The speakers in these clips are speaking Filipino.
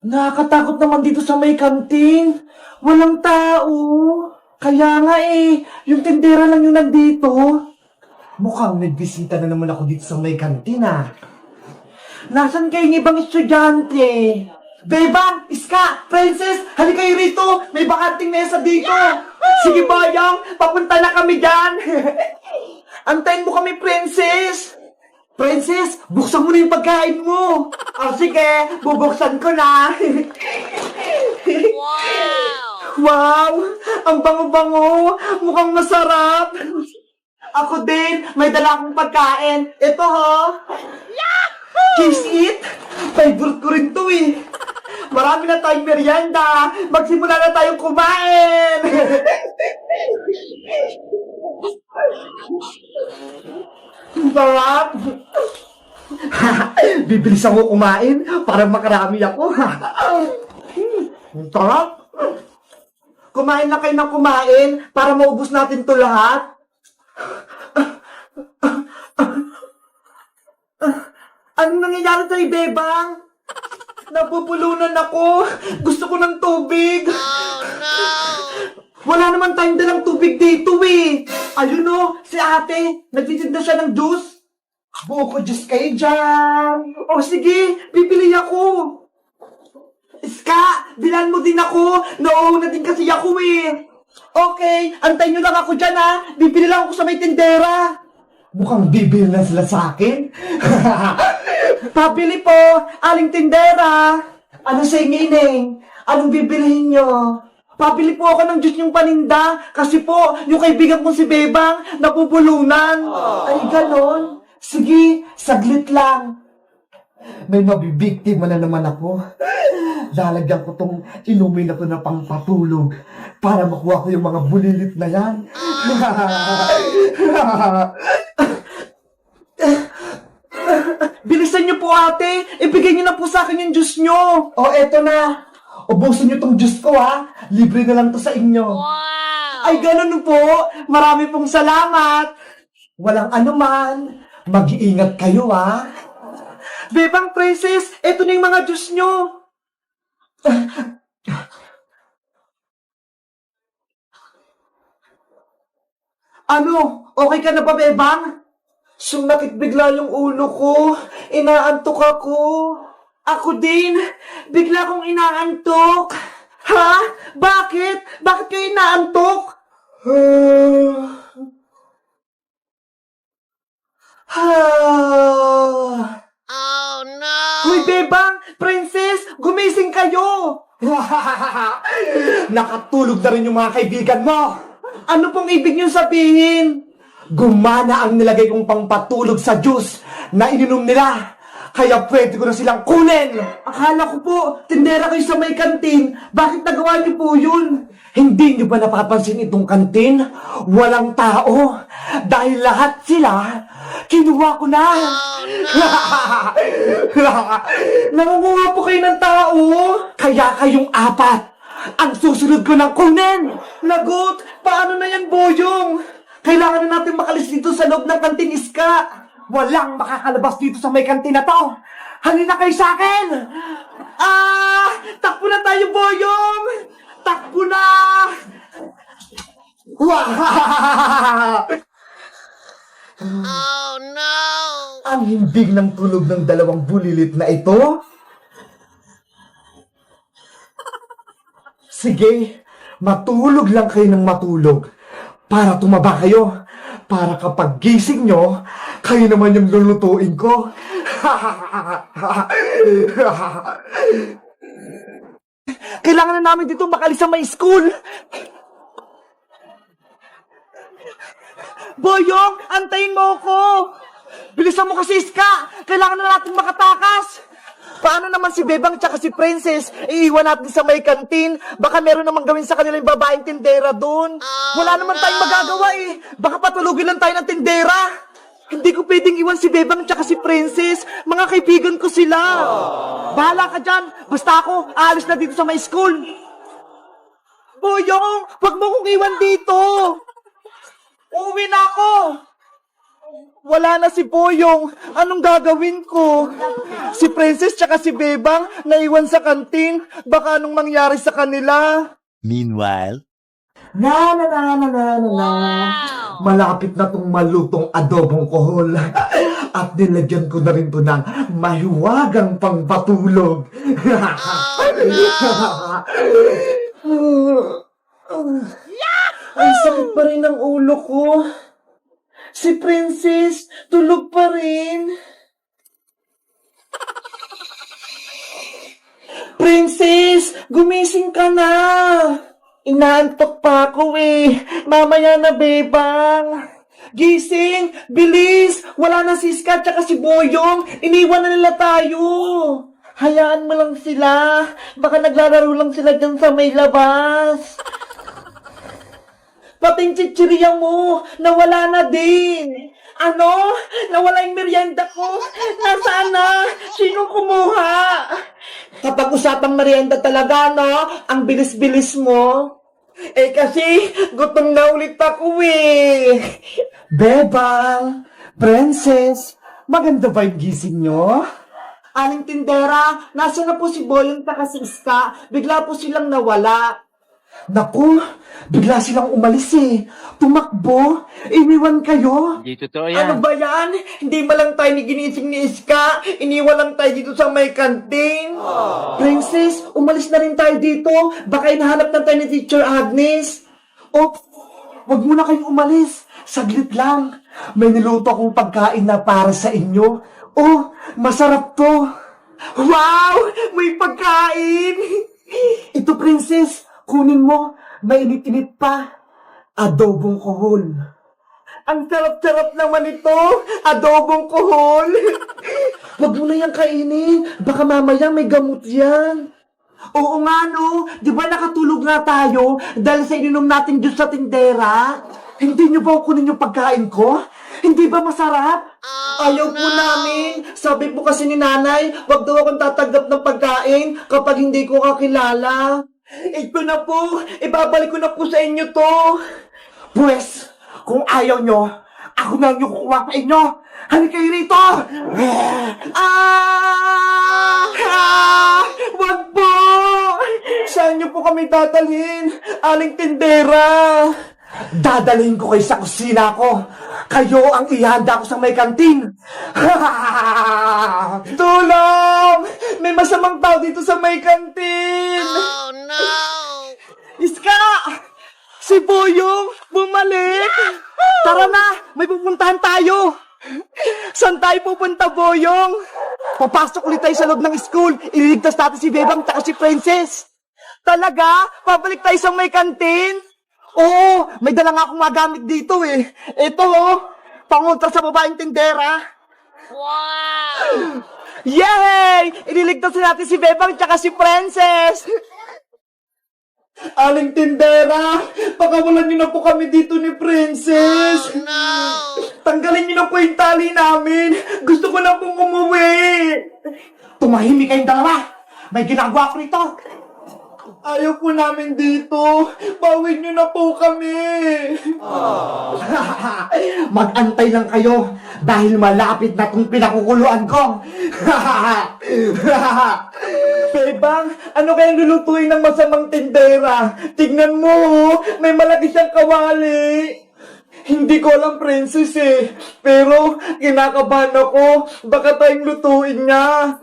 Nakakatakot naman dito sa may kantin. Walang tao. Kaya nga yung tindera lang yung nandito. Mukhang nagbisita na naman ako dito sa may kantin Nasaan kayong ibang estudyante? Bebang, Iska, Princess, halika kayo rito. May bakanting mesa dito. Sige, Bayang, papunta na kami dyan. Antayin mo kami, Princess. Princess, buksan mo na yung pagkain mo. Sige, bubuksan ko na. Wow! Ang bango-bango! Mukhang masarap! Ako din, may dala akong pagkain. Ito Kiss it! Favorite ko rin to Marami na tayong merienda. Magsimula na tayong kumain. Sarap! Bibilis ako kumain para makarami ako. Sarap! Kumain na kayo ng kumain para maubos natin to lahat. Anong nangyayari sa'yo, Bebang? Napupulunan ako. Gusto ko ng tubig. Oh, no! Wala naman tayong dalang tubig dito Ayun si ate. Nagtitinda siya ng juice. Buko juice kayo dyan. O sige, bibili ako. Iska, bilan mo din ako. Nauuna din kasi ako Okay, antayin nyo lang ako dyan Bibili lang ako sa may tindera. Mukhang bibili na sila sa akin. Pabili po, aling tindera. Ano sa ingining? Anong bibilihin nyo? Pabili po ako ng juice yung paninda. Kasi po, yung kaibigan kong si Bebang, napupulunan. Ay, ganon. Sige, saglit lang. May mabibiktima na naman ako. Lalagyan ko tong inumin na to na pangpatulog para makuha ko yung mga bulilit na yan. Bilisan niyo po ate! Ibigay niyo na po sa akin yung juice niyo! Eto na! Ubusin niyo tong juice ko Libre na lang to sa inyo. Wow! Ay, ganun po! Marami pong salamat! Walang anuman! Mag-iingat kayo Bebang Princess, eto na yung mga juice niyo! Ano? Okay ka na ba, Bebang? Sumakit bigla yung ulo ko. Inaantok ako. Ako din. Bigla kong inaantok. Ha? Bakit? Bakit kayo inaantok? Oh no! Hoy, Bebang! Princess! Gumising kayo! Nakatulog na rin yung mga kaibigan mo! Ano pong ibig niyong sabihin? Gumana ang nilagay kong pangpatulog sa juice na ininom nila. Kaya pwede ko na silang kunin. Akala ko po, tindera kayo sa may kantin. Bakit nagawa niyo po yun? Hindi niyo ba napapansin itong kantin? Walang tao. Dahil lahat sila, kinuha ko na. Nangunguha po kayo ng tao. Kaya kayong apat ang susunod ko ng kunin. Lagot, paano na yan, Boyong? Kailangan na natin makalis dito sa loob ng kantin, Iska. Walang makakalabas dito sa may kantin na to. Halina kayo sa akin. Takbo na tayo, Boyong. Takbo na. Oh, no. Ang himbing ng tulog ng dalawang bulilit na ito. Sige, matulog lang kayo ng matulog. Para tumaba kayo. Para kapag gising nyo, kayo naman yung lulutuin ko. Kailangan na namin dito makalis sa may school. Boyong, antayin mo ako. Bilisan mo kasi, Iska. Kailangan na natin makatakas. Paano naman si Bebang tsaka si Princess? Iiwan natin sa may kantin. Baka meron namang gawin sa kanila yung babaeng tindera doon. Wala naman tayong magagawa Baka patulugin lang tayo ng tindera. Hindi ko pwedeng iwan si Bebang tsaka si Princess. Mga kaibigan ko sila. Bahala ka dyan. Basta ako, aalis na dito sa may school. Boyong, wag mo kong iwan dito. Uuwi na ako. Wala na si Boyong. Anong gagawin ko? Si Princess tsaka si Bebang naiwan sa kantin. Baka anong mangyari sa kanila? Meanwhile, Na. Malapit na tong malutong adobong kohol. At nilagyan ko na rin to ng mahiwagang pangpatulog. Ay, sakit pa rin ang ulo ko. Si Princess, tulog pa rin. Princess, gumising ka na. Inaantok pa ako eh. Mamaya na, Bebang. Gising! Bilis! Wala na si Ska tsaka si Boyong. Iniwan na nila tayo. Hayaan mo lang sila. Baka naglalaro lang sila dyan sa may labas. Pating chichirya mo, nawala na din. Ano? Nawala yung merienda ko? Nasaan na? Sino kumuha? Kapag usapang merienda talaga, no? Ang bilis-bilis mo. Eh kasi, gutom na ulit ako eh. Bebang, Princess, maganda ba yung gising nyo? Aling tindera, nasa na po si Boyong taka si Iska? Bigla po silang nawala. Naku, bigla silang umalis eh. Tumakbo, iniwan kayo. hindi totoo Ano yan. ba yan? Hindi ba lang tayo ni ginising ni Iska? Iniwan lang tayo dito sa may kantin. Princess, umalis na rin tayo dito. Baka hinahanap na tayo ni Teacher Agnes. Oh, wag mo na kayong umalis. Saglit lang. May niluto akong pagkain na para sa inyo. Oh, masarap to. Wow! May pagkain! Ito, Princess. Kunin mo. Mainit-init pa. Adobong kohol. Ang sarap-sarap naman ito. Adobong kohol. Wag mo na yan kainin. Baka mamaya may gamot yan. Oo nga no. Di ba nakatulog na tayo dahil sa ininom natin juice sa tindera? Hindi nyo ba kunin yung pagkain ko? Hindi ba masarap? Ayaw po namin. Sabi po kasi ni nanay, wag daw akong tatanggap ng pagkain kapag hindi ko kakilala. Ito na po. Ibabalik ko na po sa inyo to. Pwes, kung ayaw nyo, ako na yung kukuha sa inyo. Halika kayo rito! Wag po! Saan nyo po kami dadalhin? Aling tindera! Dadalhin ko kayo sa kusina ko. Kayo ang ihanda ko sa may kantin. Tulong! May masamang tao dito sa may kantin! Oh no! Iska! Si Boyong! Bumalik! Tara na! May pupuntahan tayo! Saan tayo pupunta, Boyong? Papasok ulit tayo sa loob ng school. Ililigtas natin si Bebang at si Princess. Talaga? Pabalik tayo sa may kantin? Oo, may dala nga akong magamit dito eh. Ito oh, pangontra sa babaeng tindera. Wow! Yay! Ililigtas natin si Bebang at si Princess. Aling tindera, pakawalan niyo na po kami dito ni Princess. No! Tanggalin niyo na po yung tali namin. Gusto ko na pong umuwi. Tumahimik kayong dalawa. May ginagawa ko rito. Ayaw po namin dito. Bawin niyo na po kami. Mag-antay lang kayo dahil malapit na itong pinakukuluan ko. Bebang, ano kayang lulutuin ng masamang tindera? Tignan mo, may malaki siyang kawali. Hindi ko alam, Princess eh. Pero, kinakabahan ako. Baka tayong lutuin niya.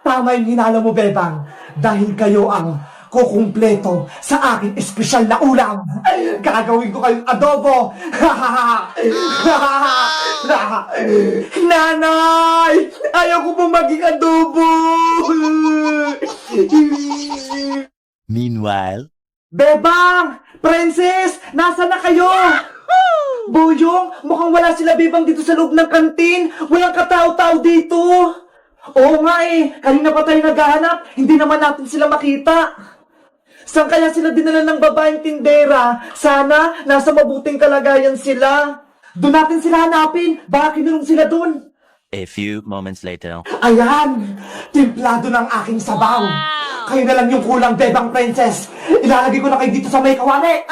Tama yung hinala mo, Bebang. Dahil kayo ang kukumpleto sa aking espesyal na ulam. Gagawin ko kayong adobo. Nanay! Ayaw ko pong maging adobo. Meanwhile, Bebang! Princess! Nasaan na kayo? Boyong, mukhang wala sila Bebang dito sa loob ng kantin. Walang katao-tao dito. Oo nga eh, kanina pa tayo naghahanap. Hindi naman natin sila makita. Saan kaya sila dinala ng babaeng tindera? Sana nasa mabuting kalagayan sila. Doon natin sila hanapin. Baka kinulong sila doon. a few moments later. Ayan! Timplado ng aking sabaw. Kayo na lang yung kulang, Bebang Princess. Ilalagay ko na kayo dito sa may kawali.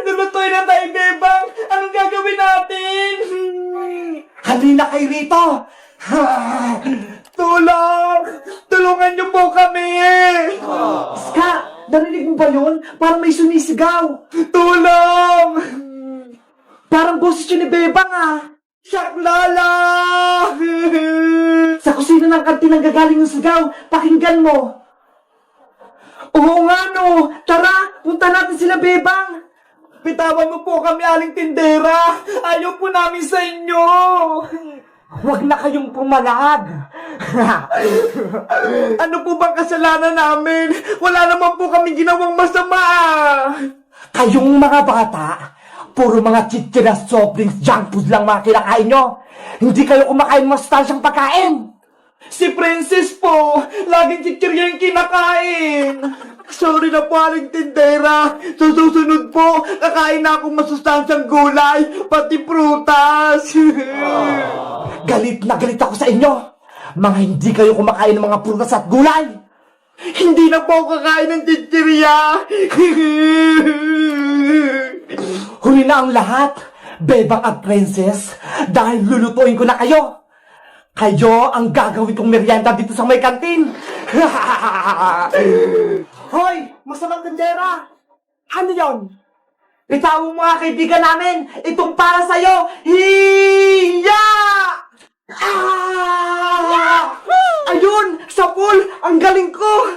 Nulutoy na tayo, Bebang. Anong gagawin natin? Halina kayo rito! Tulong! Tulungan niyo po kami! Ska, narinig mo ba yun? Parang may sumisigaw. Tulong! Parang boses yun ni Bebang Shaklala! Sa kusina ng kantin ang gagaling yung sigaw. Pakinggan mo. Oo nga no. Tara, punta natin sila Bebang. Bitawan mo po kami, aling tindera. Ayaw po namin sa inyo. Huwag na kayong pumalag. Ano po bang kasalanan namin? Wala naman po kami ginawang masama. Kayong mga bata, puro mga chichiras, soft drinks, junk food lang mga kinakain nyo. Hindi kayo kumakain mastasyang pagkain. Si Princess po, laging chichirya yung kinakain. Sorry na po, aling tindera. Sa susunod po, kakain na akong masustansyang gulay, pati prutas. Galit na galit ako sa inyo. Mga hindi kayo kumakain ng mga prutas at gulay. Hindi na po ako kakain ng chichirya. Huli na ang lahat, Bebang at Princess, dahil lulutuin ko na kayo. Kayo ang gagawin kong merienda dito sa may kantin. Hoy, masamang tindera! Ano yon? Bitawan mo mga kaibigan namin! Itong para sa'yo! Hiya! Ayun! Sa pool! Ang galing ko!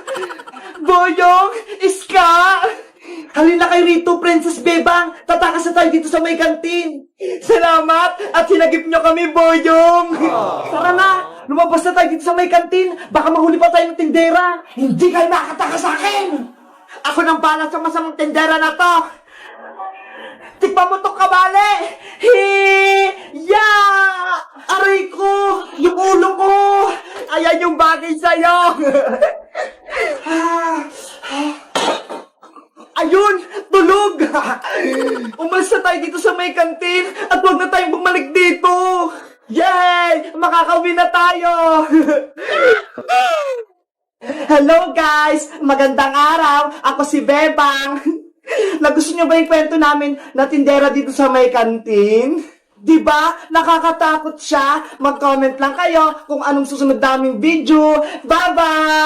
Boyong! Iska! Halina kayo rito, Princess Bebang! Tatakas na tayo dito sa may kantin! Salamat! At sinagip nyo kami, Boyong! Tara na! Lumabas na tayo dito sa may kantin! Baka mahuli pa tayo ng tindera! Hindi kayo makakatakas sa akin! Ako nang balas sa masamang tindera na to! Tikpan mo tong kabali! Hiya! Aray ko! Yung ulo ko! Ayan yung bagay sa'yo! Ayun! Tulog! Umalis na tayo dito sa may kantin at huwag na tayong bumalik dito! Yay! Makakauwi na tayo! Hello guys! Magandang araw! Ako si Bebang! Nagustuhan niyo ba yung kwento namin na tindera dito sa may kantin? Diba? Nakakatakot siya? Mag-comment lang kayo kung anong susunod naming video. Bye-bye!